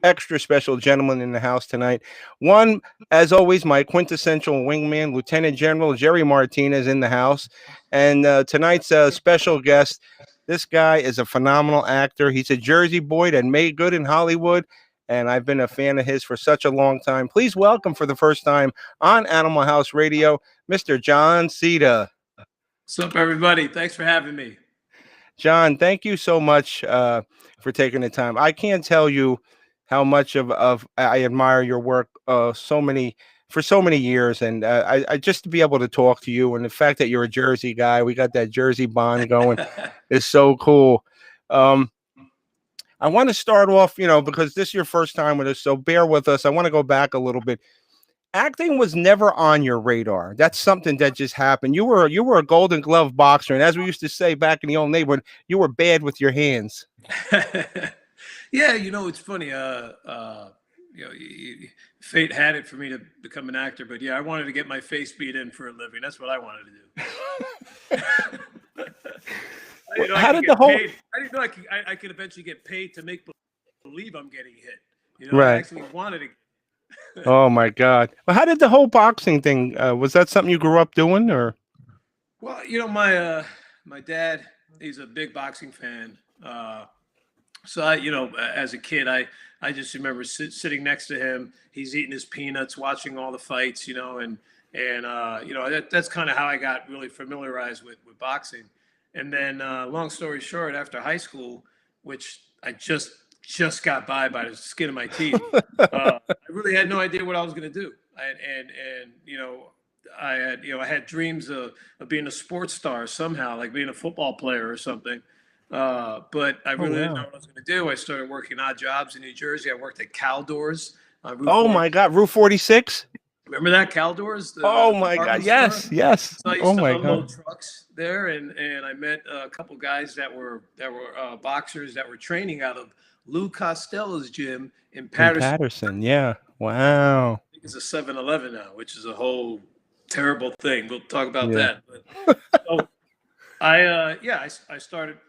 extra special gentlemen in the house tonight. One, as always, my quintessential wingman, Lieutenant General Jerry Martinez in the house. And tonight's special guest, this guy is a phenomenal actor. He's a Jersey boy that made good in Hollywood, and I've been a fan of his for such a long time. Please welcome for the first time on Animal House Radio, Mr. Jon Seda. What's up, everybody? Thanks for having me. Jon, thank you so much for taking the time. I can't tell you how much of I admire your work for so many years, and I just to be able to talk to you and the fact that you're a Jersey guy, we got that Jersey bond going, is so cool. I want to start off, because this is your first time with us, so bear with us. I want to go back a little bit. Acting was never on your radar. That's something that just happened. You were a Golden Glove boxer, and as we used to say back in the old neighborhood, you were bad with your hands. Yeah, it's funny. Fate had it for me to become an actor, but yeah, I wanted to get my face beat in for a living. That's what I wanted to do. How did the whole? I didn't know I could eventually get paid to make believe I'm getting hit. Right. I actually wanted to. Oh my God! Well, how did the whole boxing thing? Was that something you grew up doing, or? Well, my dad, he's a big boxing fan. So as a kid, I just remember sitting next to him. He's eating his peanuts, watching all the fights, and that's kind of how I got really familiarized with boxing. And then, long story short, after high school, which I just got by the skin of my teeth. I really had no idea what I was going to do. I had dreams of being a sports star somehow, like being a football player or something. But I really didn't know what I was going to do. I started working odd jobs in New Jersey. I worked at Caldors. My God, Route 46. Remember that Caldors? Oh my God, yes. So I used to unload trucks there, and I met a couple guys that were boxers that were training out of Lou Costello's gym in Patterson. Yeah. Wow. I think it's a 7-Eleven now, which is a whole terrible thing. We'll talk about that. But, so I started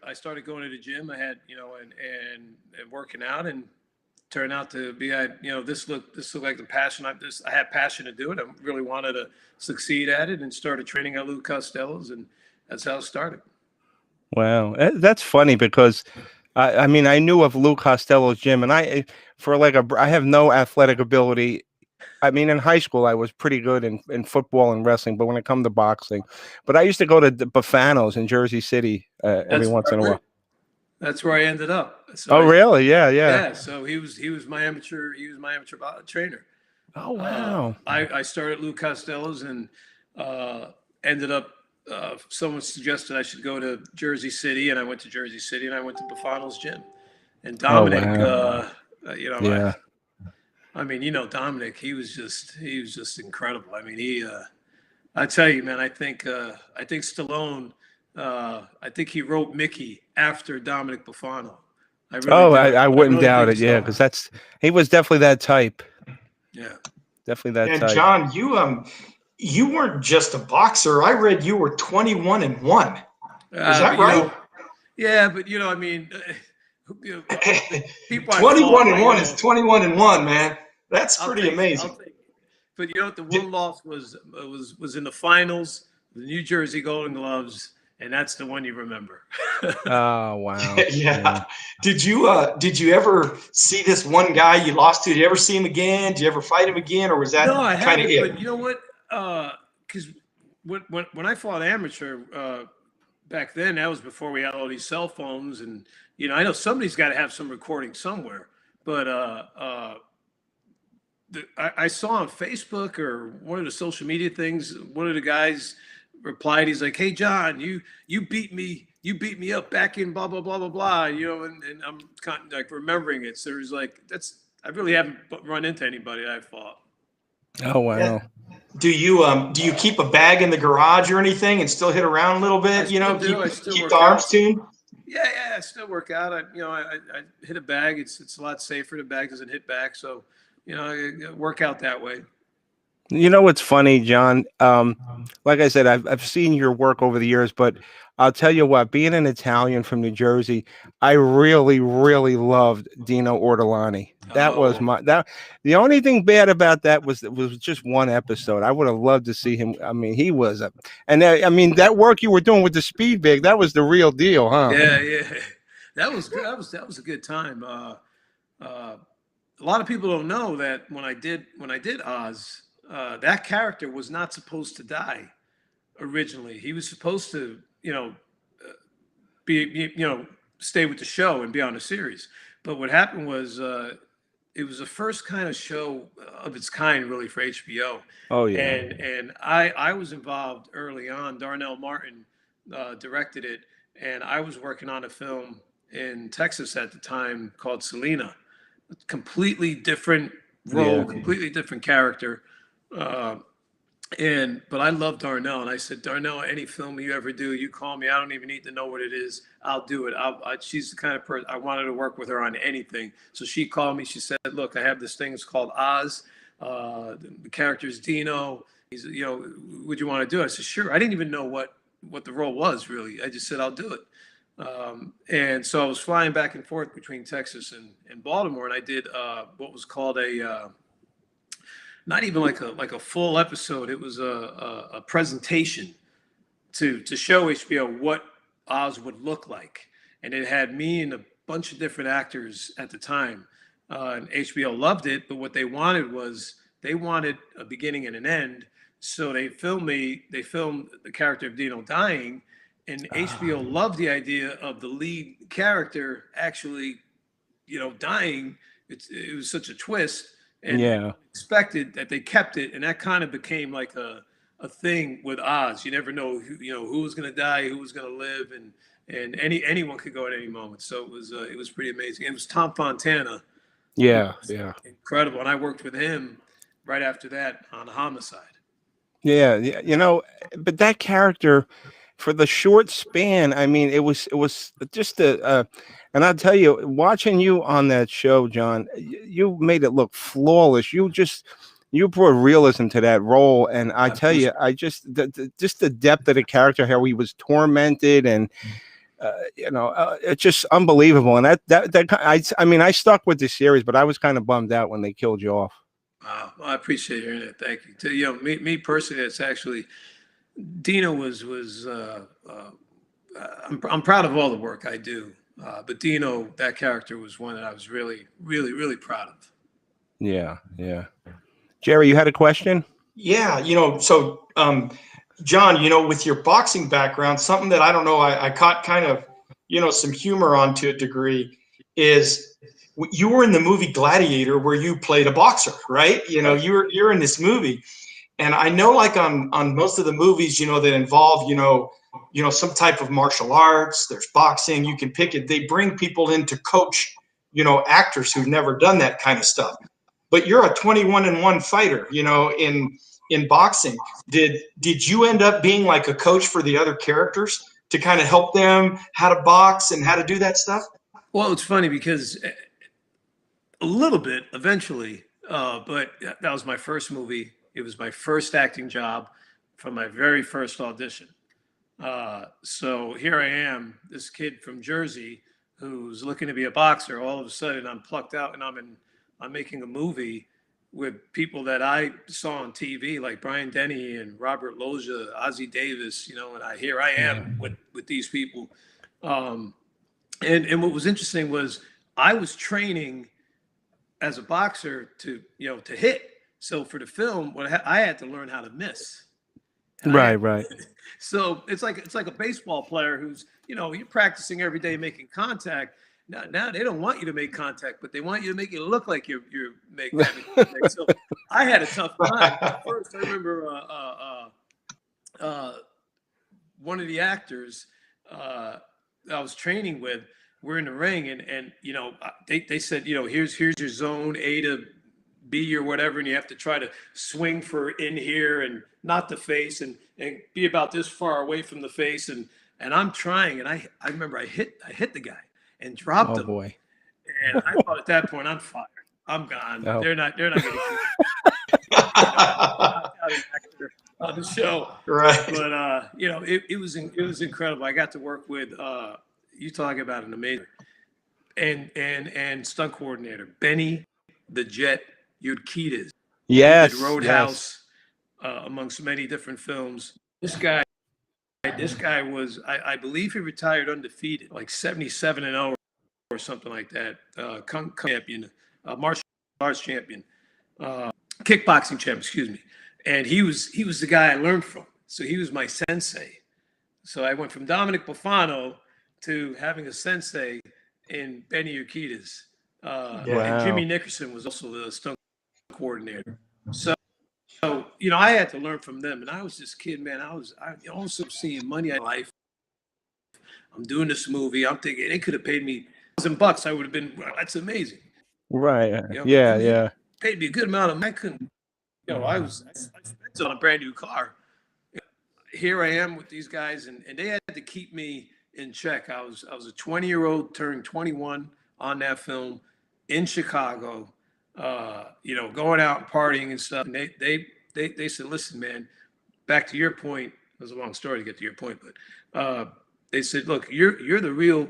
going to the gym. I had and working out, and turned out to be this looked like the passion. I had passion to do it. I really wanted to succeed at it, and started training at Lou Costello's, and that's how it started. Wow, that's funny because I mean, I knew of Lou Costello's gym, and I have no athletic ability. I mean, in high school, I was pretty good in football and wrestling, but when it comes to boxing, but I used to go to the Bafano's in Jersey City every once in a while. That's where I ended up. So really? Yeah. Yeah. So he was my amateur trainer. Oh wow. I started Lou Costello's and ended up. Someone suggested I should go to Jersey City, and I went to Jersey City, and I went to Bafano's gym. And Dominic, I mean, Dominic, he was just incredible. I mean, I tell you, man, I think Stallone, I think he wrote Mickey after Dominic Bafano. I wouldn't doubt it. Yeah, because he was definitely that type. Yeah, definitely that type. And Jon, you weren't just a boxer. I read you were 21-1. Is that right? Yeah, but I mean, people 21-1 is 21-1, man. That's pretty amazing. But the one loss was in the finals, the New Jersey Golden Gloves, and that's the one you remember. Oh wow! Yeah. Did you ever see this one guy you lost to? Did you ever see him again? Did you ever fight him again, or was that kind of it? But you know what? Because when I fought amateur back then, that was before we had all these cell phones, and I know somebody's got to have some recording somewhere. But I saw on Facebook or one of the social media things, one of the guys replied, he's like, "Hey Jon, you beat me up back in blah blah blah blah blah," and I'm kind of like remembering it. So there's I really haven't run into anybody that I fought. Oh wow. Yeah. Do you keep a bag in the garage or anything and still hit around a little bit? Keep the arms tuned. Yeah, I still work out. I hit a bag. It's a lot safer. The bag doesn't hit back, so I work out that way. You know what's funny, John? Like I said, I've seen your work over the years, but I'll tell you what, being an Italian from New Jersey, I really, really loved Dino Ortolani. That was Oh, my that the only thing bad about that was it was just one episode. I would have loved to see him. I mean, he was a and I mean that work you were doing with the speed big, that was the real deal, huh? yeah, yeah. That was good. That was a good time. Uh, a lot of people don't know that when I did Oz, that character was not supposed to die originally. He was supposed to, stay with the show and be on the series. But what happened was it was the first kind of show of its kind, really, for HBO. Oh yeah. And I was involved early on. Darnell Martin directed it, and I was working on a film in Texas at the time called Selena. Completely different role, Yeah. completely different character. Uh, but I love Darnell, and I said, Darnell, any film you ever do, you call me. I don't even need to know what it is. I'll do it. She's the kind of person I wanted to work with her on anything. So she called me. She said, look, I have this thing. It's called Oz. The character is Dino. He's, would you want to do it? I said, sure. I didn't even know what the role was really. I just said, I'll do it. And so I was flying back and forth between Texas and Baltimore, and I did what was called a not even like a full episode. It was a presentation to show HBO what Oz would look like, and it had me and a bunch of different actors at the time. And HBO loved it, but what they wanted was they wanted a beginning and an end. So they filmed me. They filmed the character of Dino dying, and HBO loved the idea of the lead character actually, dying. It was such a twist, and Yeah. expected that they kept it, and that kind of became like a thing with Oz. You never know who was going to die, who was going to live, and anyone could go at any moment. So it was pretty amazing. It was Tom Fontana, who Yeah. was Yeah. incredible, and I worked with him right after that on Homicide. Yeah, yeah, but that character for the short span, I mean, it was just and I'll tell you, watching you on that show, John, you made it look flawless. You brought realism to that role, and I I tell you, appreciate I just the depth of the character, how he was tormented, and it's just unbelievable. And I mean, I stuck with the series, but I was kind of bummed out when they killed you off. Wow, well, I appreciate hearing that. Thank you. Me personally, it's actually Dina was. I'm proud of all the work I do, but Dino, that character was one that I was really, really, really proud of. Yeah, yeah. Jerry, you had a question? Yeah, so John, with your boxing background, something that I don't know, I caught kind of, some humor on to a degree is you were in the movie Gladiator where you played a boxer, right? You're in this movie. And I know like on most of the movies, that involve, some type of martial arts, there's boxing, you can pick it. They bring people in to coach, actors who've never done that kind of stuff. But you're a 21-1 fighter, in boxing. Did you end up being like a coach for the other characters to kind of help them how to box and how to do that stuff? Well, it's funny because a little bit eventually, but that was my first movie. It was my first acting job from my very first audition. So here I am, this kid from Jersey who's looking to be a boxer. All of a sudden, I'm plucked out and I'm making a movie with people that I saw on TV, like Brian Denny and Robert Loggia, Ozzie Davis, and here I am with these people. And what was interesting was I was training as a boxer to hit. So for the film, I had to learn how to miss. Right. So it's like a baseball player who's you're practicing every day making contact. Now they don't want you to make contact, but they want you to make it look like you're making contact. So I had a tough time. At first, I remember one of the actors I was training with. We're in the ring, and they said, here's your zone A to B or whatever, and you have to try to swing for in here and not the face, and be about this far away from the face, and I'm trying, and I remember I hit the guy and dropped him. Oh boy. And I thought at that point, I'm fired. I'm gone. Oh. They're not going to keep me. on the show. Right. But you know, it was incredible. I got to work with you talk about an amazing and stunt coordinator Benny the Jet Urquidez. He did Yes, Roadhouse, amongst many different films. This guy was, I believe, he retired undefeated, like 77-0 or something like that. Kung champion, martial arts champion, kickboxing champion, excuse me. And he was the guy I learned from. So he was my sensei. So I went from Dominic Bufano to having a sensei in Benny Urquidez. And Jimmy Nickerson was also the stunt coordinator. So you know, I had to learn from them, and I was this kid, man. I also seeing money in life. I'm doing this movie. I'm thinking they could have paid me $1,000. I would have been. Well, that's amazing. right. You know, Yeah. paid me a good amount of money. I couldn't. You know, I spent it on a brand new car. Here I am with these guys, and they had to keep me in check. I was a 20-year-old turning 21 on that film in Chicago. You know, going out and partying and stuff. And they said, listen, man, back to your point. It was a long story to get to your point, but they said, look, you're the real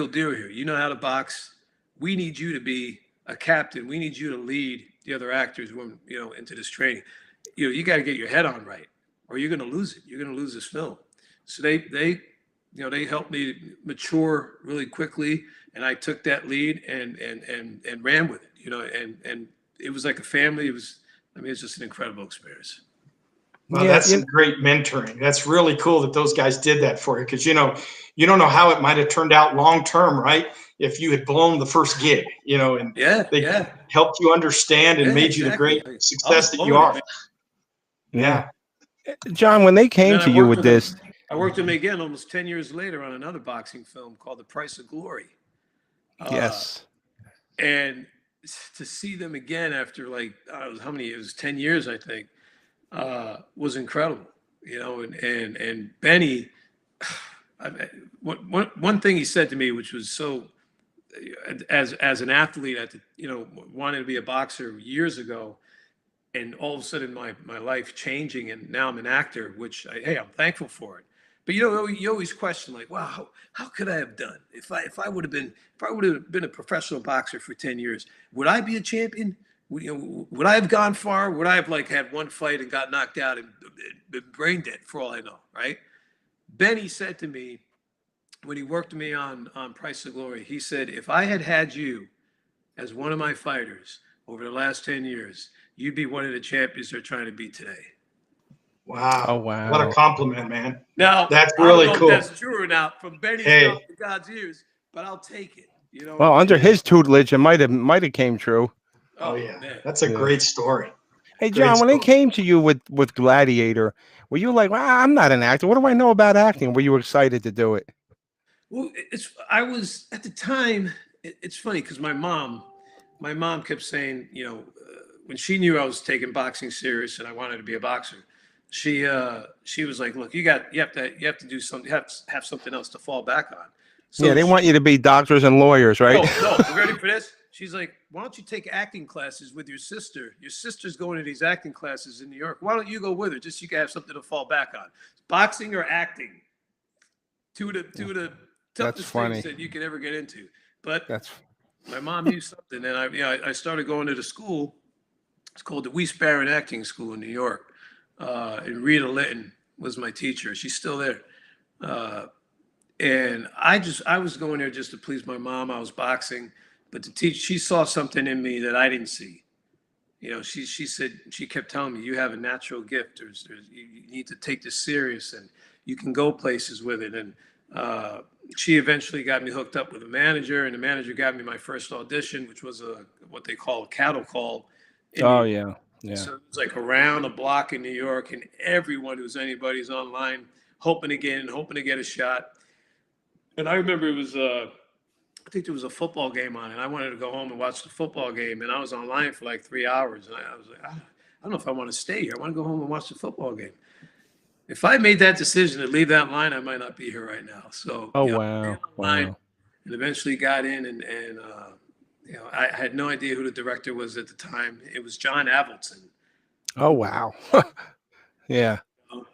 deal here. You know how to box. We need you to be a captain. We need you to lead the other actors when, you know, into this training. You know, you got to get your head on right, or you're going to lose it. You're going to lose this film. So they you know, they helped me mature really quickly, and I took that lead and ran with it. You know, and it was like a family. It's just an incredible experience. Well, that's some great mentoring. That's really cool that those guys did that for you, because you know, you don't know how it might have turned out long term, right? If you had blown the first gig, you know, and they helped you understand and made you the great success that you are. Yeah. John, when they came to you with this, I worked with them again almost 10 years later on another boxing film called The Price of Glory. Yes. And to see them again after, like, I don't know how many, it was 10 years, I think, was incredible, you know, and Benny, one thing he said to me, which was so, as an athlete, you know, wanted to be a boxer years ago, and all of a sudden my life changing, and now I'm an actor, which I'm thankful for it. But you know, you always question, like, wow, how could I have done if I would have been a professional boxer for 10 years? Would I be a champion? Would I have gone far? Would I have, like, had one fight and got knocked out and been brain dead for all I know, right? Benny said to me when he worked with me on Price of Glory, he said, if I had you as one of my fighters over the last 10 years, you'd be one of the champions they're trying to beat today. Wow. Oh, wow. What a compliment, man. Now, that's really cool. If that's true or not from Benny's mouth to God's ears, but I'll take it. You know. Well, under his tutelage, it might have came true. Oh yeah, man. That's a great story. Hey, John, when they came to you with Gladiator, were you like, well, I'm not an actor. What do I know about acting? Were you excited to do it? Well, I was at the time. It's funny because my mom kept saying, you know, when she knew I was taking boxing serious and I wanted to be a boxer, she was like, look, you have to do something, have something else to fall back on. So they want you to be doctors and lawyers, right? No, you ready for this? She's like, why don't you take acting classes with your sister? Your sister's going to these acting classes in New York. Why don't you go with her, just so you can have something to fall back on? Boxing or acting? Two of the toughest things that you could ever get into. But my mom knew something, and I started going to the school. It's called the Weiss Barron Acting School in New York. And Rita Litton was my teacher. She's still there. And I was going there just to please my mom. I was boxing, but she saw something in me that I didn't see. You know, she said, she kept telling me, you have a natural gift. You need to take this serious, and you can go places with it. And she eventually got me hooked up with a manager, and the manager got me my first audition, which was what they call a cattle call. Oh, yeah. Yeah. So it was like around the block in New York, and everyone who's online hoping to get a shot. And I remember it was, I think there was a football game on, and I wanted to go home and watch the football game, and I was online for like 3 hours, and I was like, I don't know if I want to stay here. I want to go home and watch the football game. If I made that decision to leave that line, I might not be here right now. So, wow. And eventually got in, and you know, I had no idea who the director was at the time. It was John Avildsen. Oh, wow. Yeah.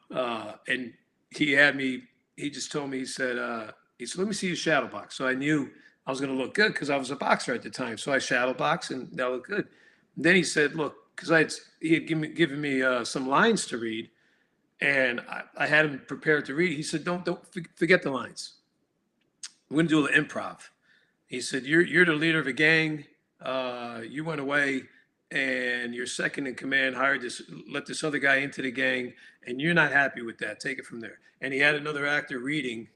And he just told me, he said, let me see your shadow box. So I knew I was going to look good because I was a boxer at the time. So I shadow box and that looked good. And then he said, look, because he had given me some lines to read, and I had him prepared to read. He said, don't forget the lines. We're going to do a little improv. He said, you're the leader of a gang. You went away, and your second in command let this other guy into the gang, and you're not happy with that. Take it from there. And he had another actor reading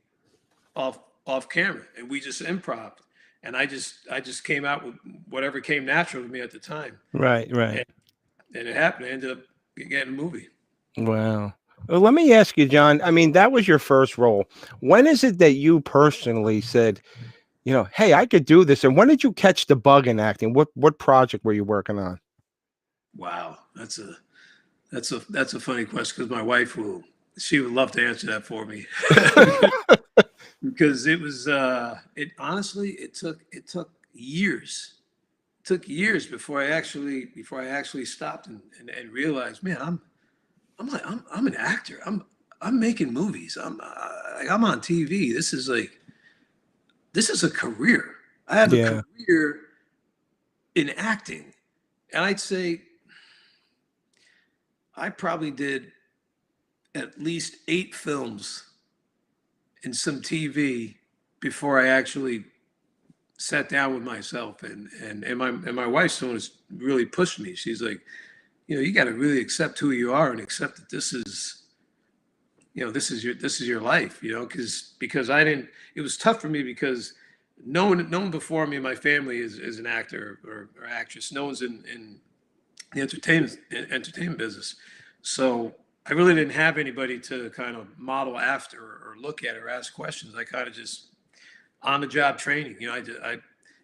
off camera, and we just improv. And I just came out with whatever came natural to me at the time, Right. Right. and, and it happened. I ended up getting a movie. Wow. Well, let me ask you, John. I mean, that was your first role. When is it that you personally said, hey, I could do this? And when did you catch the bug in acting? What project were you working on? Wow, that's a funny question because my wife she would love to answer that for me. Because it was it honestly it took years. It took years before I actually stopped and realized, man, I'm an actor. I'm making movies. I'm on TV. This is a career. I have a Yeah. career in acting. And I'd say I probably did at least 8 films and some TV before I actually sat down with myself, and my wife's the one who's really pushed me. She's like, you got to really accept who you are and accept that this is your life, because I didn't. It was tough for me because no one before me in my family is an actor or actress. No one's in the entertainment business, so I really didn't have anybody to kind of model after or look at or ask questions. I kind of just on the job training. I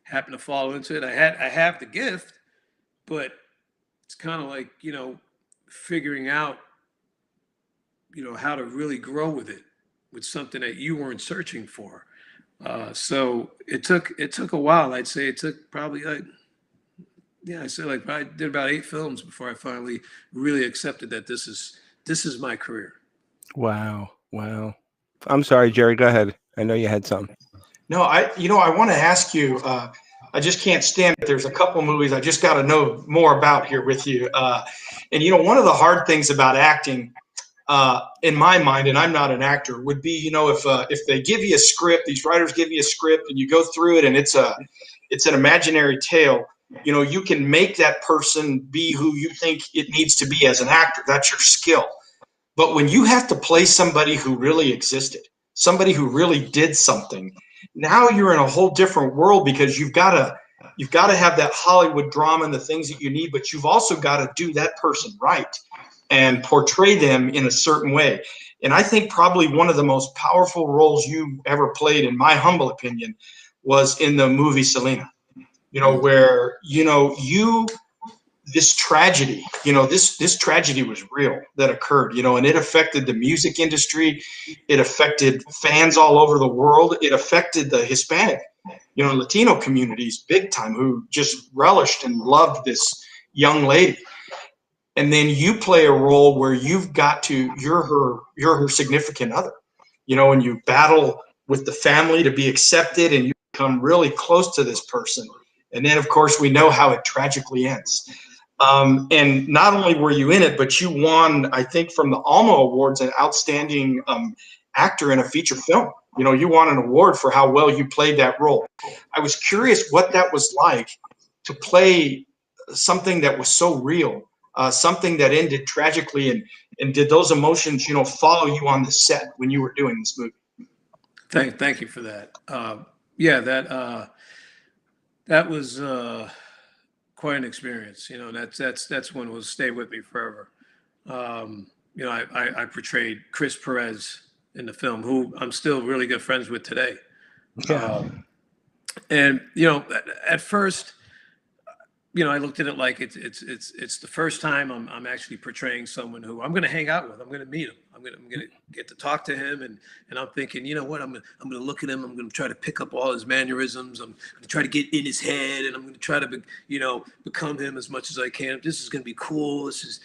happened to fall into it. I have the gift, but it's kind of like figuring out how to really grow with something that you weren't searching for. So it took a while. I'd say it took probably I say like I did about 8 films before I finally really accepted that this is my career. Wow. Wow. I'm sorry, Jerry. Go ahead. I know you had some. No, I want to ask you. I just can't stand it. There's a couple movies I just got to know more about here with you. And one of the hard things about acting, in my mind, and I'm not an actor, would be if they give you a script, these writers give you a script, and you go through it, and it's an imaginary tale. You can make that person be who you think it needs to be as an actor. That's your skill. But when you have to play somebody who really existed, somebody who really did something, now you're in a whole different world because you've got to have that Hollywood drama and the things that you need, but you've also got to do that person right and portray them in a certain way. And I think probably one of the most powerful roles you ever played, in my humble opinion, was in the movie Selena. Where this tragedy, this tragedy was real that occurred, and it affected the music industry. It affected fans all over the world. It affected the Hispanic, Latino communities big time, who just relished and loved this young lady. And then you play a role where you're her significant other, and you battle with the family to be accepted, and you become really close to this person. And then, of course, we know how it tragically ends. And not only were you in it, but you won, I think, from the Alma Awards, an outstanding actor in a feature film. You won an award for how well you played that role. I was curious what that was like to play something that was so real, something that ended tragically, and did those emotions, follow you on the set when you were doing this movie? Thank you for that. Yeah, that was quite an experience. That's one will stay with me forever. I portrayed Chris Perez in the film, who I'm still really good friends with today. Yeah. And at first, I looked at it like it's the first time I'm actually portraying someone who I'm going to hang out with. I'm going to meet him. I'm going to get to talk to him, and I'm thinking, what? I'm going to look at him. I'm going to try to pick up all his mannerisms. I'm going to try to get in his head, and I'm going to try to become him as much as I can. This is going to be cool. This is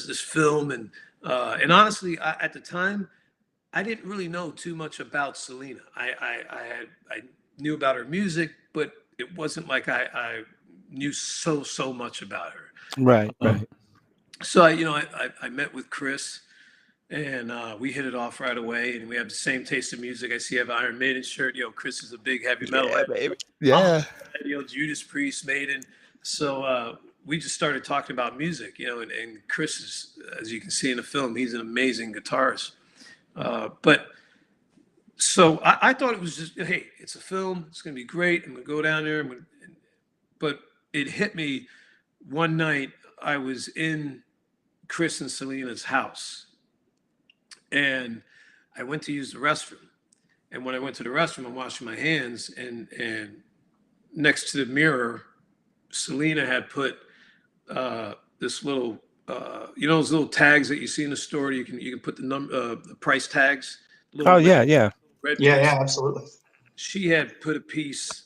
this film, and And honestly, at the time, I didn't really know too much about Selena. I knew about her music, but it wasn't like I knew so much about her. Right, Um, right. so I met with Chris, and we hit it off right away, and we have the same taste in music. I see you have an Iron Maiden shirt. Chris is a big heavy metal Yeah, head. baby. I'm a Yeah. Judas Priest, Maiden. So we just started talking about music, and Chris is, as you can see in the film, he's an amazing guitarist. But so I thought it was just, hey, it's a film. It's going to be great. I'm going to go down there. But it hit me one night. I was in Chris and Selena's house, and I went to use the restroom. And when I went to the restroom, I'm washing my hands, and next to the mirror, Selena had put this little, those little tags that you see in the store. You can put the price tags, Oh, little yeah, yeah. red Yeah, piece. yeah, absolutely. She had put a piece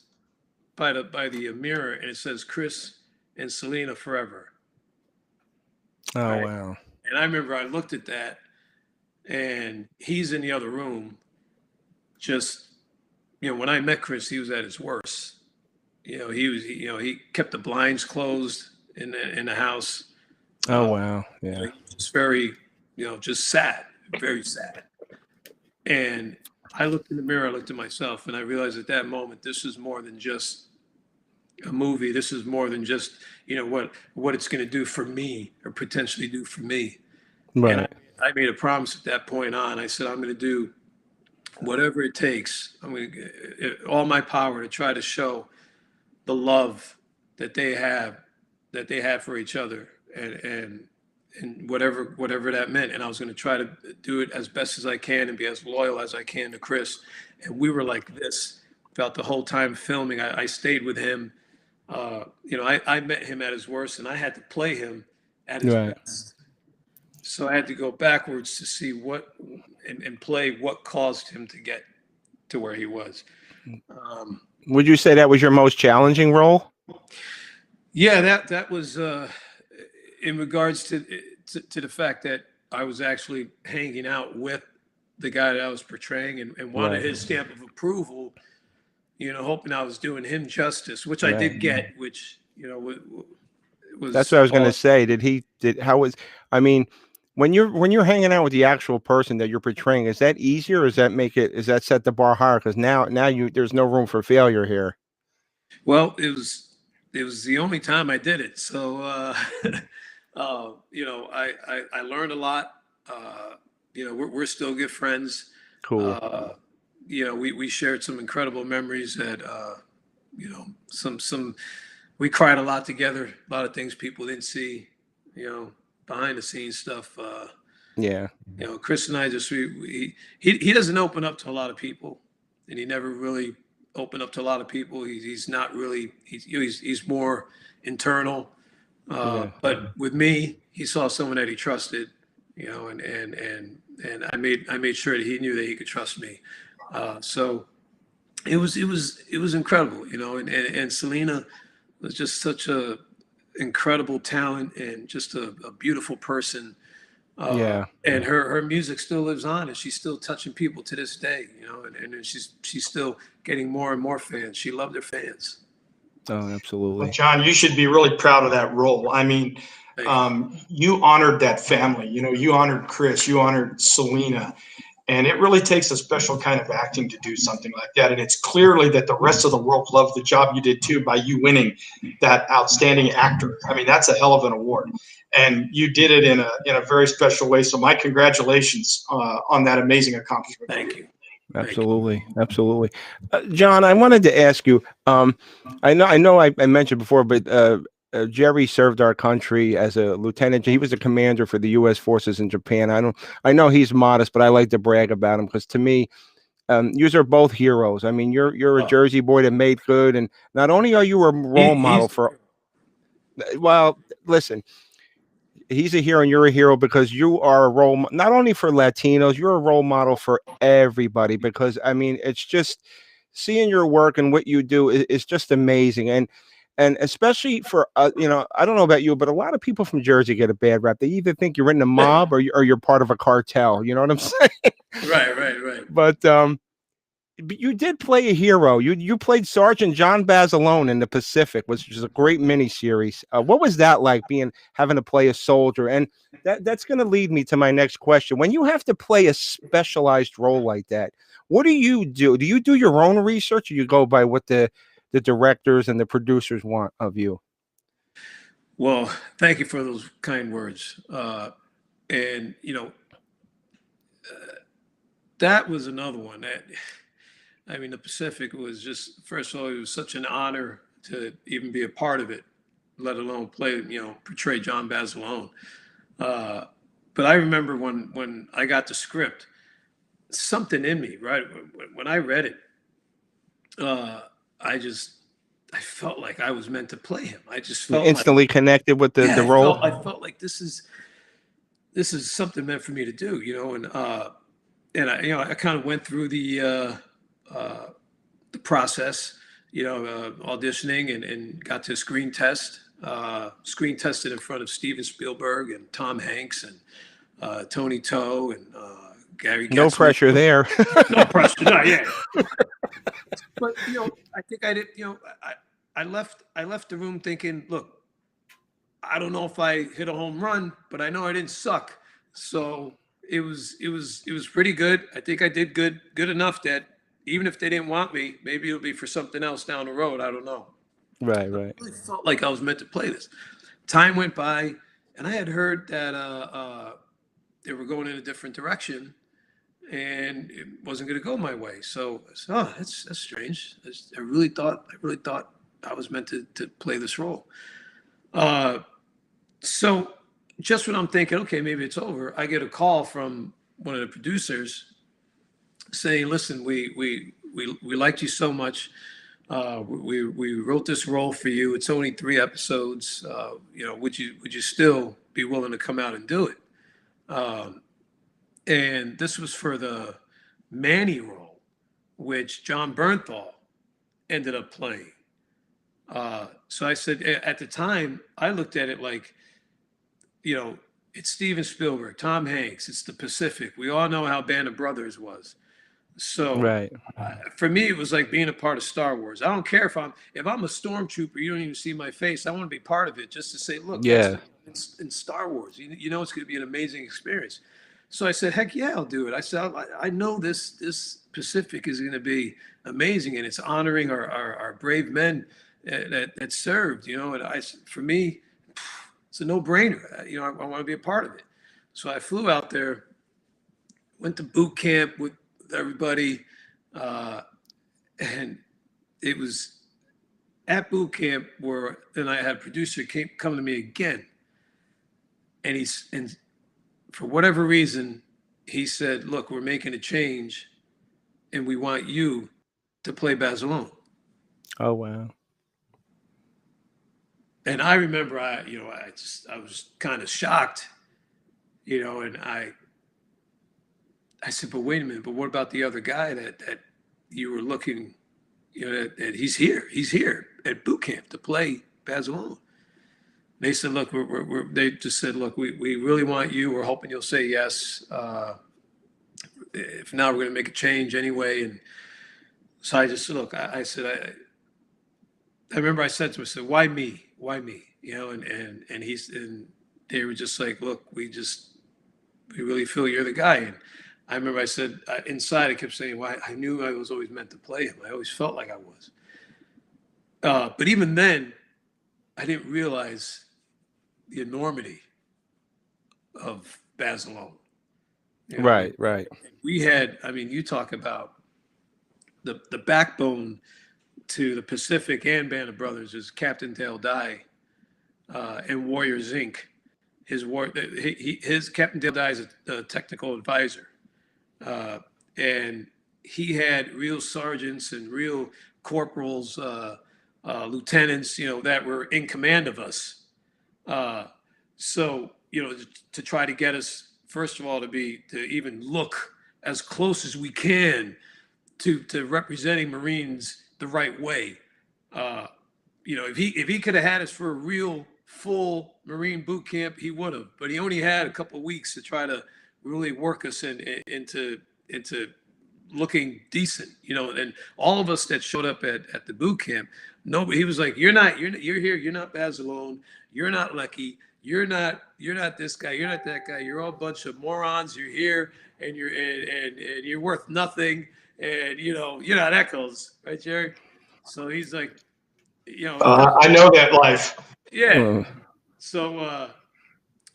by the mirror, and it says Chris and Selena forever. Oh, Right. wow. And I remember I looked at that, and he's in the other room. Just when I met Chris, he was at his worst. He kept the blinds closed in the house. Oh, wow. Yeah. Just very, just sad, very sad. And I looked in the mirror, I looked at myself, and I realized at that moment, this is more than just a movie. This is more than just, what it's going to do for me or potentially do for me. And Right. I made a promise at that point on. I said, I'm going to do whatever it takes. I'm going to all my power to try to show the love that they have for each other, and whatever that meant. And I was going to try to do it as best as I can and be as loyal as I can to Chris. And we were like this about the whole time filming. I stayed with him. I met him at his worst, and I had to play him at his Right. best. So I had to go backwards to see what and play what caused him to get to where he was. Would you say that was your most challenging role? Yeah, that was in regards to the fact that I was actually hanging out with the guy that I was portraying, and wanted Right. his stamp of approval, hoping I was doing him justice, which I Right. did get, which was That's what I was going to awesome. say. How was, I mean, when you're hanging out with the actual person that you're portraying, is that easier, or does that set the bar higher? Because now there's no room for failure here. Well, it was the only time I did it, so I learned a lot. We're still good friends. Cool. We shared some incredible memories that some we cried a lot together. A lot of things people didn't see, behind the scenes stuff. Yeah. Chris and I he doesn't open up to a lot of people, and he never really opened up to a lot of people. He's not really he's more internal. Yeah. But with me, he saw someone that he trusted, and I made sure that he knew that he could trust me. So it was incredible, and Selena was just such a incredible talent and just a beautiful person. Yeah. And her music still lives on, and she's still touching people to this day, and she's still getting more and more fans. She loved her fans. Oh, Well, absolutely. John, you should be really proud of that role. I mean, Thank you. you honored that family. You honored Chris, you honored Selena, and it really takes a special kind of acting to do something like that. And it's clearly that the rest of the world loved the job you did too by you winning that outstanding actor. I mean, that's a hell of an award, and you did it in a very special way. So my congratulations on that amazing accomplishment. Thank you. Absolutely. Absolutely. John, I wanted to ask you, I know I mentioned before, but Jerry served our country as a lieutenant. He was a commander for the U.S. forces in Japan. I know he's modest, but I like to brag about him because to me, you are both heroes. I mean, you're a Jersey boy that made good, and not only are you a role model for, well, listen, he's a hero and you're a hero because you are a not only for Latinos, you're a role model for everybody. Because I mean, it's just seeing your work and what you do is just amazing. And And especially for you know, I don't know about you, but a lot of people from Jersey get a bad rap. They either think you're in the mob or you're part of a cartel. You know what I'm saying? Right. But you did play a hero. You played Sergeant John Basilone in the Pacific, which is a great miniseries. What was that like, having to play a soldier? And that's going to lead me to my next question. When you have to play a specialized role like that, what do you do? Do you do your own research, or you go by what the directors and the producers want of you? Well, thank you for those kind words. And you know, that was another one that, I mean, the Pacific was just, first of all, it was such an honor to even be a part of it, let alone play, portray John Basilone. But I remember when I got the script, something in me, right? When I read it, I just, I felt like I was meant to play him. I just You felt instantly connected with the role. I felt like this is something meant for me to do, and I kind of went through the process, auditioning and got to screen tested in front of Steven Spielberg and Tom Hanks and Tony Toe and Gary. No Getzman. pressure there. No pressure, no, yeah. But I think I did. I left the room thinking, look, I don't know if I hit a home run, but I know I didn't suck. So it was pretty good. I think I did good enough that even if they didn't want me, maybe it'll be for something else down the road. I don't know. Right. I really felt like I was meant to play this. Time went by, and I had heard that they were going in a different direction, and it wasn't going to go my way. So I said, "Oh, that's strange." I really thought I was meant to play this role. So just when I'm thinking, okay, maybe it's over, I get a call from one of the producers saying, "Listen, we liked you so much. We wrote this role for you. It's only 3 episodes. Would you still be willing to come out and do it?" And this was for the Manny role, which John Bernthal ended up playing. So I said, at the time, I looked at it like, it's Steven Spielberg, Tom Hanks, it's the Pacific. We all know how Band of Brothers was. So Right. For me, it was like being a part of Star Wars. I don't care if I'm a stormtrooper, you don't even see my face. I want to be part of it just to say, look, Yeah. it's in Star Wars. It's going to be an amazing experience. So I said, heck yeah, I'll do it. I said, I know this Pacific is going to be amazing, and it's honoring our brave men that served. And for me, it's a no-brainer. I want to be a part of it. So I flew out there, went to boot camp with everybody, and it was at boot camp where then I had a producer come to me again, and for whatever reason, he said, "Look, we're making a change, and we want you to play Basilone." Oh wow. And I remember, I was kind of shocked, and I said, "But wait a minute, but what about the other guy that you were looking, that he's here at boot camp to play Basilone?" They said, "Look, they just said, look, we really want you. We're hoping you'll say yes. If not, we're going to make a change anyway." And so I just said, "Look," I said, I remember I said to him, I said, "Why me? Why me?" And they were just like, "Look, we really feel you're the guy." And I remember I said, inside I kept saying, "Well, I knew I was always meant to play him. I always felt like I was." But even then, I didn't realize the enormity of Basilone. Right. We had, you talk about the backbone to the Pacific and Band of Brothers is Captain Dale Dye and Warriors Inc. His Captain Dale Dye is a technical advisor, and he had real sergeants and real corporals, lieutenants, that were in command of us. So to try to get us, first of all, to even look as close as we can to representing Marines the right way. you know, if he could have had us for a real full Marine boot camp, he would have. But he only had a couple of weeks to try to really work us into looking decent, you know. And all of us that showed up at the boot camp, nobody. He was like, you're here. You're not Basilone. You're not Lucky. You're not this guy. You're not that guy. You're all a bunch of morons. You're here, and you're worth nothing. And you know how that goes, right, Jerry? So he's like, you know, I know that life. yeah. So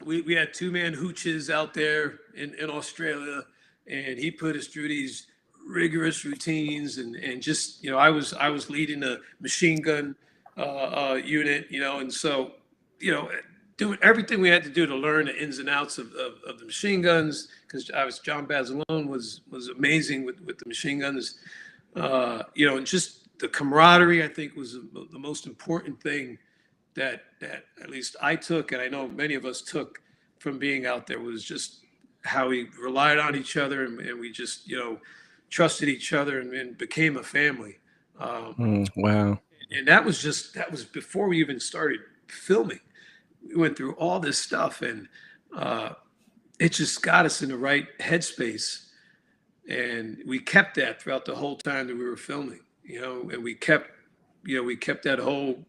we had 2-man hooches out there in Australia, and he put us through these rigorous routines, and just, you know, I was leading a machine gun unit, you know, and so, you know, doing everything we had to do to learn the ins and outs of the machine guns, because John Basilone was amazing with the machine guns, you know, and just the camaraderie, I think, was the most important thing that at least I took, and I know many of us took from being out there, was just how we relied on each other, and we just, you know, trusted each other, and became a family. Wow. And that was before we even started filming. We went through all this stuff, and it just got us in the right headspace, and we kept that throughout the whole time that we were filming, you know, and we kept that whole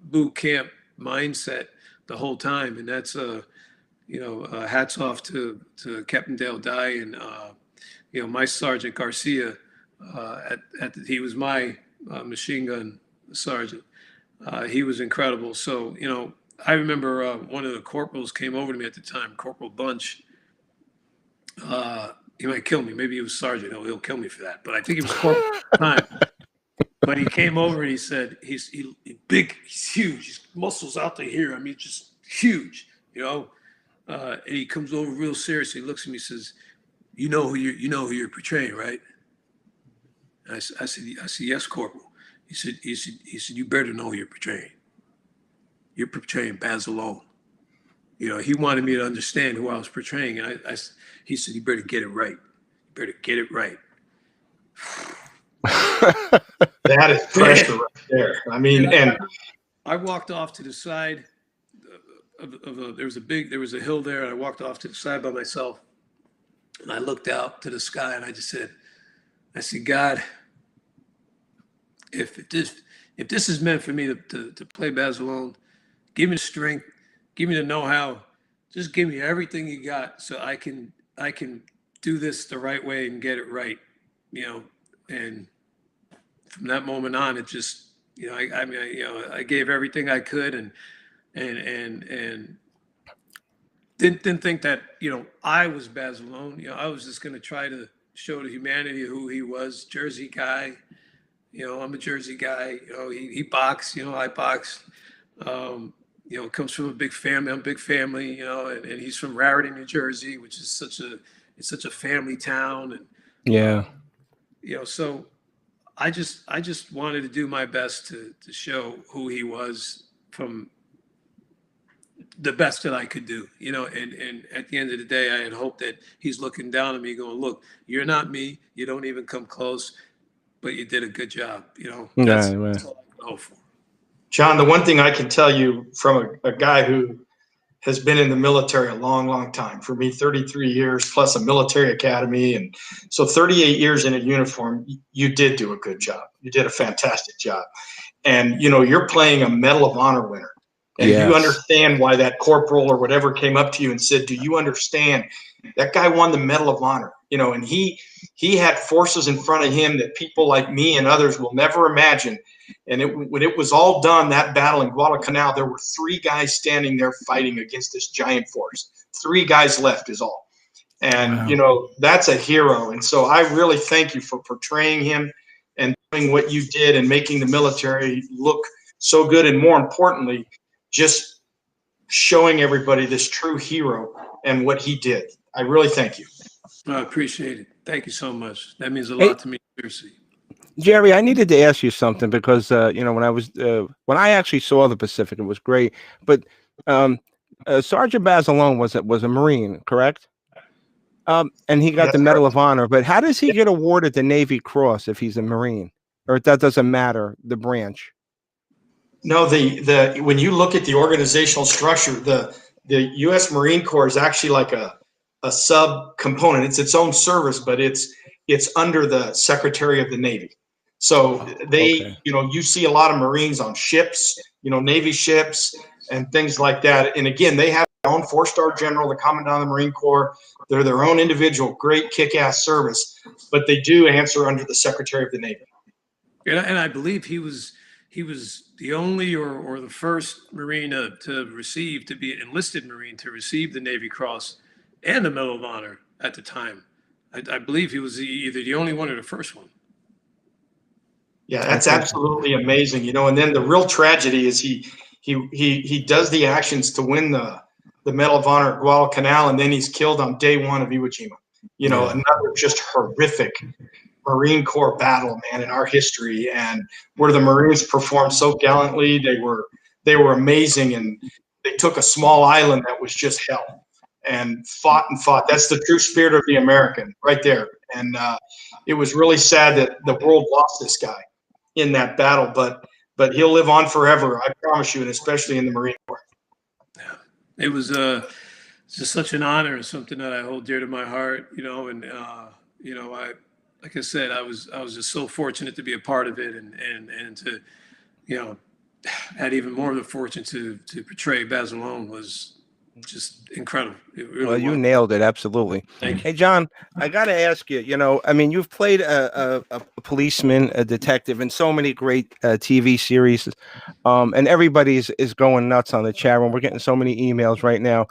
boot camp mindset the whole time. And that's you know, hats off to Captain Dale Dye, and you know, my Sergeant Garcia. He was my machine gun sergeant. He was incredible. So, you know, I remember one of the corporals came over to me at the time, Corporal Bunch. He might kill me. Maybe he was sergeant. He'll kill me for that. But I think he was corporal at the time. But he came over and he said, he's big, he's huge, his muscles out to here. I mean, just huge, you know. And he comes over real serious. He looks at me, and says, "You know who you're portraying, right?" I said, "Yes, Corporal." He said, "You better know who you're portraying. You're portraying Basilone." You know, he wanted me to understand who I was portraying. And he said, "You better get it right. You better get it right." That is pressure right there. I mean, and I walked off to the side there was a hill there, and I walked off to the side by myself, and I looked out to the sky, and I said, "God, if this is meant for me to play Basilone, give me the strength, give me the know-how, just give me everything you got, so I can do this the right way and get it right, you know." And from that moment on, it just, you know, I gave everything I could, and didn't think that, you know, I was Basilone. You know, I was just going to try to show the humanity of who he was. Jersey guy, you know, I'm a Jersey guy. You know, he boxed, you know, I boxed. You know, comes from a big family. I'm a big family, you know, and he's from Raritan, New Jersey, which is such a family town. And Yeah. you know, so I just wanted to do my best to show who he was from the best that I could do, you know, and at the end of the day, I had hoped that he's looking down at me going, "Look, you're not me. You don't even come close, but you did a good job." You know, that's all I can hope for. John, the one thing I can tell you from a guy who has been in the military a long, long time, for me, 33 years plus a military academy. And so 38 years in a uniform, you did do a good job. You did a fantastic job. And, you know, you're playing a Medal of Honor winner. And you understand why that corporal or whatever came up to you and said, "Do you understand that guy won the Medal of Honor?" You know, and he had forces in front of him that people like me and others will never imagine. And when it was all done, that battle in Guadalcanal, there were 3 guys standing there fighting against this giant force. 3 guys left is all. And, you know, that's a hero. And so I really thank you for portraying him and doing what you did and making the military look so good. And more importantly, just showing everybody this true hero and what he did. I really thank you. I appreciate it. Thank you so much. That means a lot to me, seriously. Jerry, I needed to ask you something because you know, when I actually saw the Pacific, it was great. But Sergeant Basilone was a Marine, correct? And he got the Medal of Honor. But how does he get awarded the Navy Cross if he's a Marine, or that doesn't matter the branch? No, the when you look at the organizational structure, the U.S. Marine Corps is actually like a sub component. It's its own service, but it's under the Secretary of the Navy. So Oh, they, okay. you know, you see a lot of Marines on ships, you know, Navy ships and things like that. And again, they have their own four-star general, the Commandant of the Marine Corps. They're their own individual, great kick-ass service, but they do answer under the Secretary of the Navy. And I believe he was the only or the first Marine to be an enlisted Marine to receive the Navy Cross and the Medal of Honor at the time. I believe he was either the only one or the first one. Yeah, that's Okay. absolutely amazing. You know, and then the real tragedy is he does the actions to win the Medal of Honor at Guadalcanal, and then he's killed on day one of Iwo Jima. You know, Yeah. another just horrific Marine Corps battle, man, in our history, and where the Marines performed so gallantly. They were amazing, and they took a small island that was just hell and fought and fought. That's the true spirit of the American right there. And it was really sad that the world lost this guy in that battle, but he'll live on forever, I promise you, and especially in the Marine Corps. Yeah. It was just such an honor and something that I hold dear to my heart, you know, and you know, like I said, I was just so fortunate to be a part of it and to, you know, had even more of the fortune to portray Basilone was just incredible. It Well, really you was. nailed it. Absolutely. Thank you. Hey, John, I got to ask you, you know, I mean, you've played a policeman, a detective in so many great TV series, and everybody is going nuts on the chat room. We're getting so many emails right now.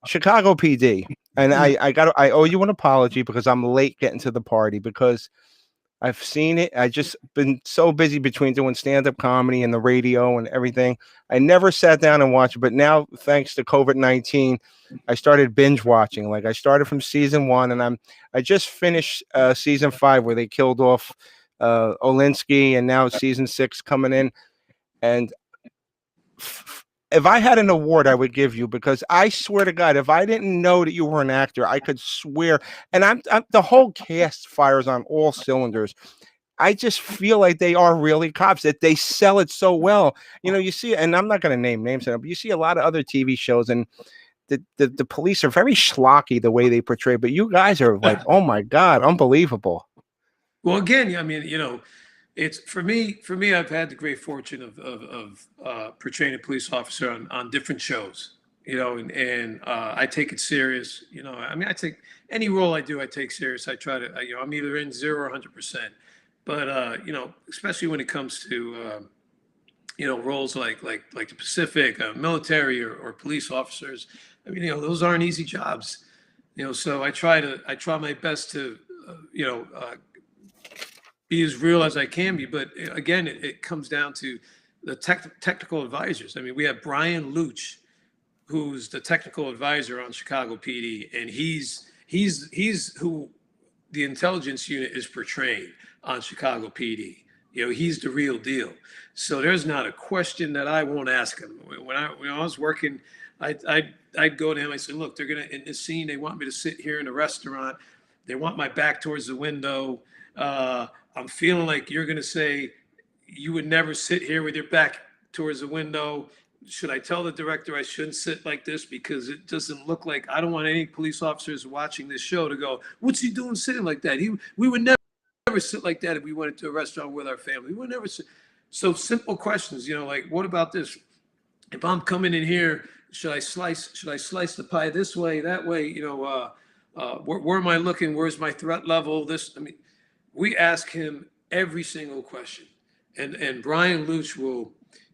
Chicago PD. And I owe you an apology because I'm late getting to the party because I've seen it. I just been so busy between doing stand-up comedy and the radio and everything. I never sat down and watched it, but now thanks to COVID-19, I started binge watching. Like I started from season 1 and I just finished season 5 where they killed off Olinsky, and now season 6 coming in. And if I had an award, I would give you, because I swear to God, if I didn't know that you were an actor, I could swear. And I'm the whole cast fires on all cylinders. I just feel like they are really cops, that they sell it so well. You know, you see, and I'm not going to name names, but you see a lot of other TV shows, and the police are very schlocky the way they portray. But you guys are like, oh my God, unbelievable. Well, again, I mean, you know, it's for me. For me, I've had the great fortune of portraying a police officer on different shows. You know, and I take it serious. You know, I mean, I take any role I do, I take serious. I try to, you know, I'm either in 0 or 100%. But you know, especially when it comes to you know, roles like the Pacific, military or police officers. I mean, you know, those aren't easy jobs. You know, so I try my best to you know, be as real as I can be. But again, it comes down to the technical advisors. I mean, we have Brian Luch, who's the technical advisor on Chicago PD, and he's who the intelligence unit is portraying on Chicago PD. You know, he's the real deal. So there's not a question that I won't ask him. When I was working, I'd go to him. I said, look, they're gonna in this scene. They want me to sit here in a restaurant. They want my back towards the window. I'm feeling like you're gonna say you would never sit here with your back towards the window. Should I tell the director I shouldn't sit like this because it doesn't look like, I don't want any police officers watching this show to go, what's he doing sitting like that? We would never sit like that if we went into a restaurant with our family. We would never sit. So simple questions, you know, like, what about this? If I'm coming in here, should I slice the pie this way, that way? You know, where am I looking? Where's my threat level? This, I mean, we ask him every single question. And Brian Luch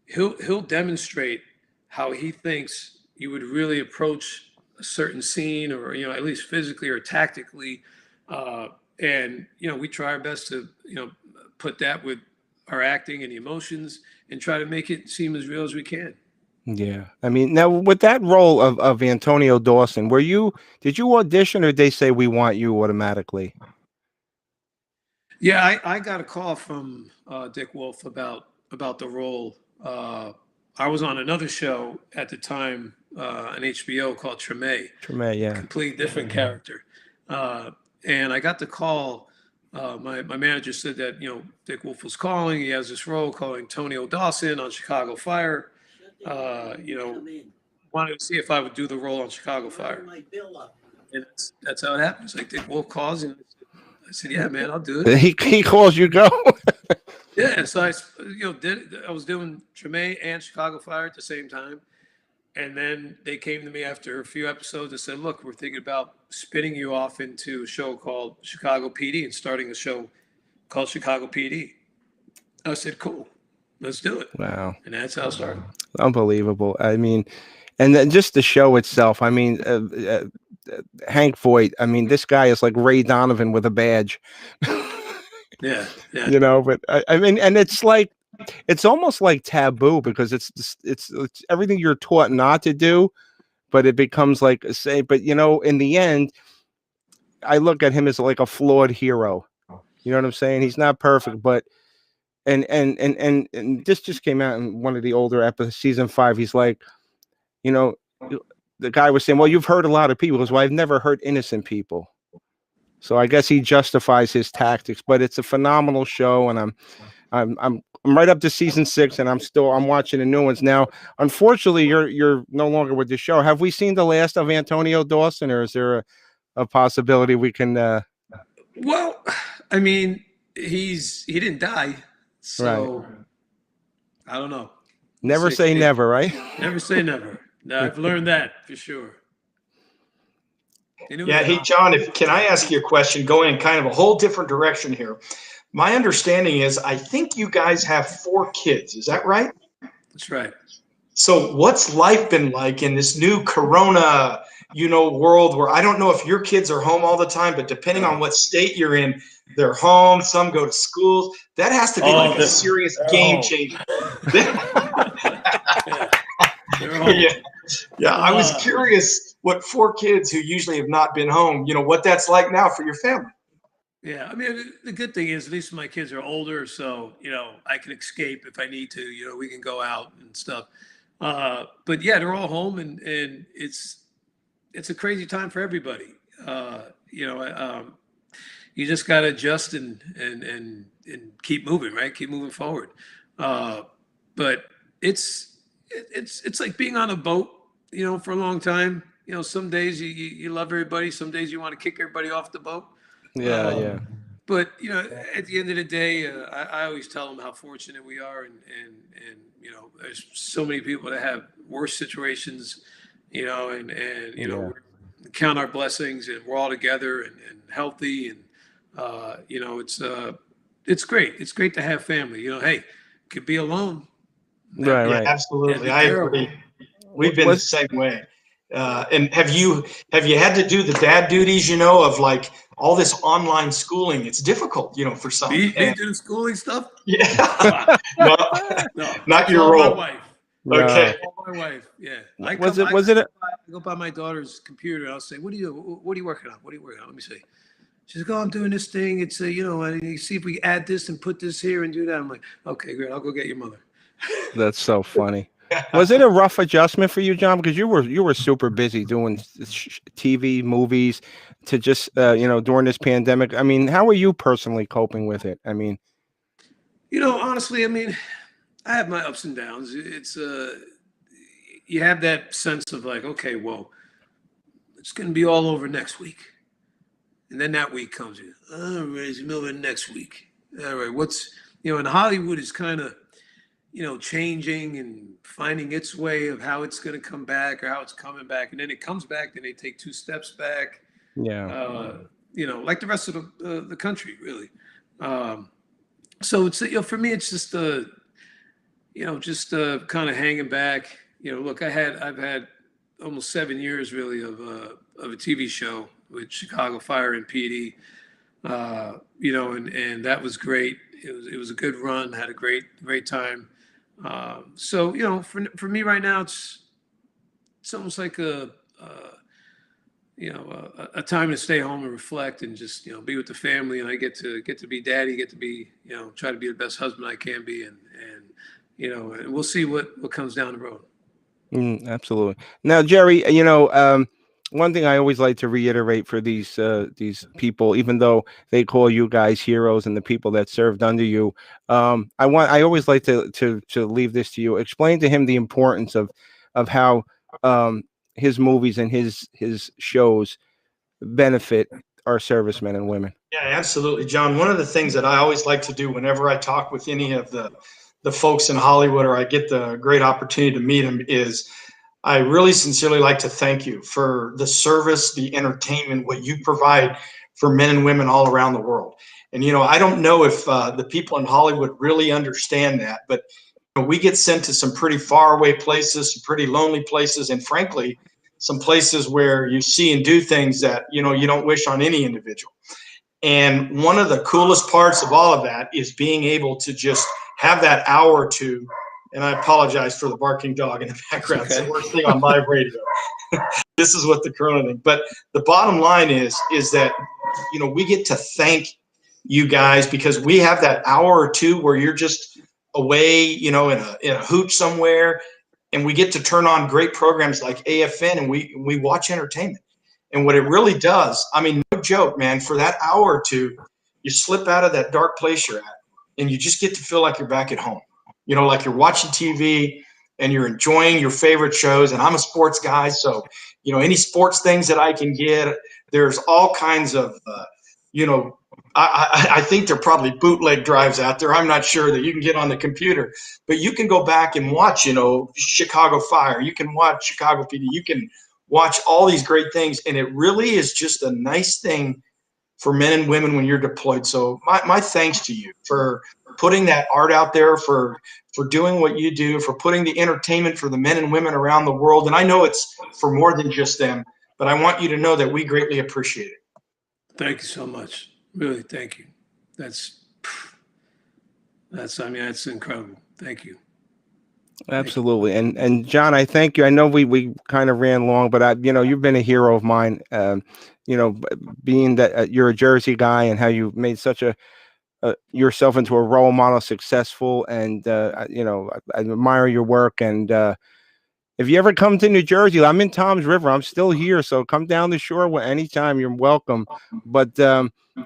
he'll demonstrate how he thinks you would really approach a certain scene, or you know, at least physically or tactically, and you know, we try our best to, you know, put that with our acting and the emotions and try to make it seem as real as we can. Yeah. I mean, now with that role of Antonio Dawson, did you audition, or did they say we want you automatically? Yeah, I got a call from Dick Wolf about the role. I was on another show at the time on HBO called Treme, Treme, yeah. completely different character. And I got the call My manager said that, Dick Wolf was calling. He has this role calling Antonio Dawson on Chicago Fire. Wanted to see if I would do the role on Chicago Fire. And that's how it happened. It's like Dick Wolf calls, and I said, "Yeah, man, I'll do it." He calls you go. Yeah, so I was doing Treme and Chicago Fire at the same time, and then they came to me after a few episodes and said, "Look, we're thinking about spinning you off into a show called Chicago PD and starting a show called Chicago PD." I said, "Cool, let's do it." Wow, And that's how it started. unbelievable. I mean, and then just the show itself. I mean, Hank Voight. I mean, this guy is like Ray Donovan with a badge. Yeah, yeah. But I mean, and it's like, it's almost like taboo because it's everything you're taught not to do, but it becomes like say. But in the end, I look at him as like a flawed hero. You know what I'm saying? He's not perfect, but and this just came out in one of the older episodes, season 5. He's like, you know, the guy was saying, "Well, you've hurt a lot of people." He goes, "Well, I've never hurt innocent people." So I guess he justifies his tactics, but it's a phenomenal show, and I'm right up to season 6, and I'm watching the new ones now. Unfortunately, you're no longer with the show. Have we seen the last of Antonio Dawson, or is there a possibility we can? Well, I mean, he didn't die, so I don't know. Never say never, right? Never say never. No, I've learned that for sure. Yeah. Hey, John, can I ask you a question going in kind of a whole different direction here? My understanding is I think you guys have 4 kids. Is that right? That's right. So what's life been like in this new Corona, world where I don't know if your kids are home all the time, but depending on what state you're in, they're home. Some go to schools. That has to be like a serious game changer. Yeah. I was curious what 4 kids who usually have not been home, what that's like now for your family. Yeah, I mean, the good thing is at least my kids are older, so I can escape if I need to. We can go out and stuff. But yeah, they're all home, and it's a crazy time for everybody. You just got to adjust and keep moving, right? Keep moving forward. But it's like being on a boat, for a long time. Some days you love everybody, some days you want to kick everybody off the boat. Yeah. But at the end of the day, I always tell them how fortunate we are, and there's so many people that have worse situations, and we count our blessings, and we're all together and healthy, and it's great. It's great to have family. Hey, could be alone. Right. Yeah, absolutely. I agree. We've been the same way. And have you had to do the dad duties, of like all this online schooling? It's difficult, for some. Me do the schooling stuff? Yeah. No, not your role. My wife. Okay. My wife. Yeah. I go by my daughter's computer. And I'll say, "What are you working on? What are you working on? Let me see." She's like, "Oh, I'm doing this thing. It's you see if we add this and put this here and do that." I'm like, "Okay, great. I'll go get your mother." That's so funny. Was it a rough adjustment for you, John? Because you were super busy doing TV, movies, to just during this pandemic. I mean, how are you personally coping with it? I mean, honestly, I mean, I have my ups and downs. It's you have that sense of like, okay, well, it's going to be all over next week, and then that week comes in. All right, it's the middle of next week. All right, what's and Hollywood is kind of changing and finding its way of how it's going to come back or how it's coming back. And then it comes back, then they take 2 steps back. Yeah. Like the rest of the country, really. So it's, for me, it's just, kind of hanging back. Look, I've had almost 7 years really of a TV show with Chicago Fire and PD, and that was great. It was a good run, had a great time. So for me right now, it's almost like a time to stay home and reflect and just be with the family. And I get to be daddy, get to be try to be the best husband I can be, and we'll see what comes down the road. Absolutely. Now, Jerry, one thing I always like to reiterate for these people, even though they call you guys heroes and the people that served under you, I always like to leave this to you. Explain to him the importance of how um, his movies and his shows benefit our servicemen and women. Yeah, absolutely, John. One of the things that I always like to do whenever I talk with any of the folks in Hollywood, or I get the great opportunity to meet them, is I really sincerely like to thank you for the service, the entertainment, what you provide for men and women all around the world. And I don't know if the people in Hollywood really understand that, but we get sent to some pretty far away places, some pretty lonely places, and frankly, some places where you see and do things that you don't wish on any individual. And one of the coolest parts of all of that is being able to just have that hour or two. And I apologize for the barking dog in the background. It's the worst thing on live radio. This is what the Corona thing. But the bottom line is that we get to thank you guys because we have that hour or two where you're just away, in a hooch somewhere, and we get to turn on great programs like AFN, and we watch entertainment. And what it really does, I mean, no joke, man, for that hour or two, you slip out of that dark place you're at, and you just get to feel like you're back at home. Like you're watching TV and you're enjoying your favorite shows. And I'm a sports guy, so any sports things that I can get, there's all kinds of I think there are probably bootleg drives out there. I'm not sure that you can get on the computer, but you can go back and watch, Chicago Fire. You can watch Chicago PD. You can watch all these great things, and it really is just a nice thing for men and women when you're deployed. So my thanks to you for putting that art out there, for doing what you do, for putting the entertainment for the men and women around the world. And I know it's for more than just them, but I want you to know that we greatly appreciate it. Thank you so much. Really, thank you. That's incredible. Thank you. Absolutely. And John, I thank you. I know we kind of ran long, but you've been a hero of mine. Being that you're a Jersey guy and how you made such yourself into a role model, successful, and I admire your work. And if you ever come to New Jersey, I'm in Tom's River. I'm still here, so come down the shore anytime. You're welcome. But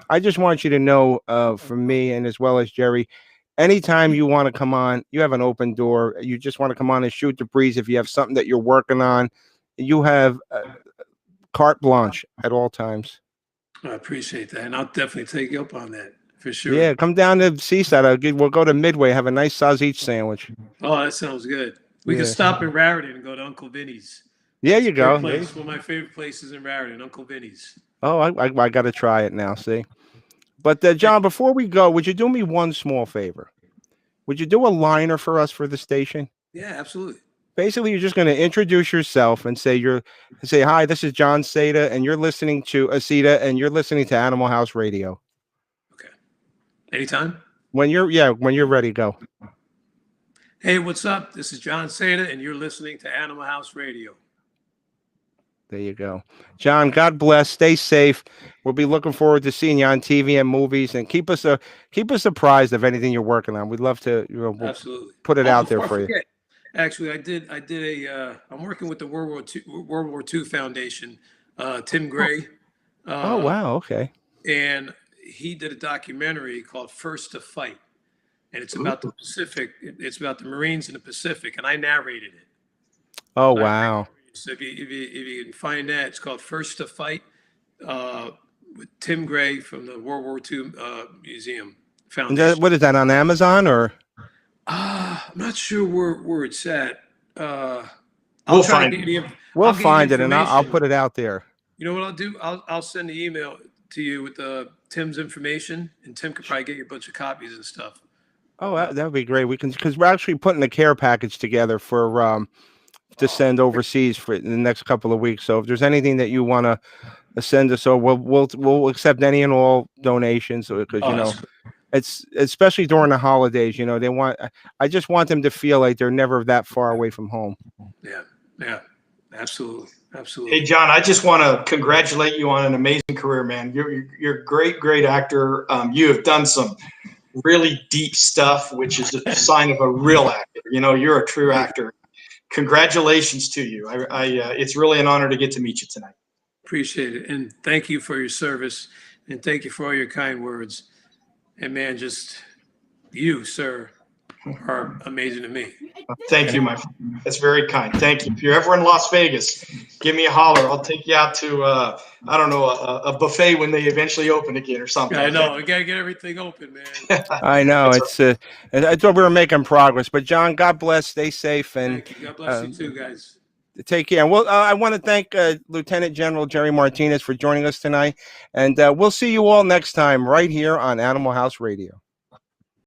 I just want you to know, from me and as well as Jerry, anytime you want to come on, you have an open door. You just want to come on and shoot the breeze. If you have something that you're working on, you have carte blanche at all times. I appreciate that, and I'll definitely take you up on that for sure. Yeah, come down to Seaside. We'll go to Midway, have a nice sausage sandwich. Oh, that sounds good. We can stop in Raritan and go to Uncle Vinny's. Yeah, you go. One of my favorite places in Raritan, Uncle Vinny's. Oh, I got to try it now. See, but John, before we go, would you do me one small favor? Would you do a liner for us for the station? Yeah, absolutely. Basically, you're just going to introduce yourself and say hi, this is Jon Seda, and you're listening to to Animal House Radio. Okay. Anytime? When you're ready, go. Hey, what's up? This is Jon Seda, and you're listening to Animal House Radio. There you go. John, God bless. Stay safe. We'll be looking forward to seeing you on TV and movies, and keep us apprised of anything you're working on. We'd love to absolutely put it out there for you. Actually, I'm working with the World War II Foundation, Tim Gray. Oh, wow. Okay. And he did a documentary called First to Fight. And it's about the Pacific. It's about the Marines in the Pacific, and I narrated it. Oh, wow. So if you can find that, it's called First to Fight, with Tim Gray from the World War II Museum Foundation. What is that, on Amazon or? I'm not sure where it's at. We'll find it, and I'll put it out there. You know what I'll do? I'll send the email to you with Tim's information, and Tim could probably get you a bunch of copies and stuff. Oh, that would be great. Because we're actually putting a care package together for to send overseas for the next couple of weeks. So if there's anything that you want to send us, we'll accept any and all donations, because it's especially during the holidays. I just want them to feel like they're never that far away from home. Yeah, absolutely. Hey, John, I just want to congratulate you on an amazing career, man. You're a great actor. You have done some really deep stuff, which is a sign of a real actor. You're a true actor. Congratulations to you. It's really an honor to get to meet you tonight. Appreciate it. And thank you for your service. And thank you for all your kind words. And man, just you, sir, are amazing to me. Thank you, my friend. That's very kind. Thank you. If you're ever in Las Vegas, give me a holler. I'll take you out to, I don't know, a buffet when they eventually open again or something. I know. We got to get everything open, man. I know I thought we were making progress, but John, God bless. Stay safe and Thank you. God bless you too, guys. take care. Well, I want to thank Lieutenant General Jerry Martinez for joining us tonight, and we'll see you all next time right here on Animal House Radio.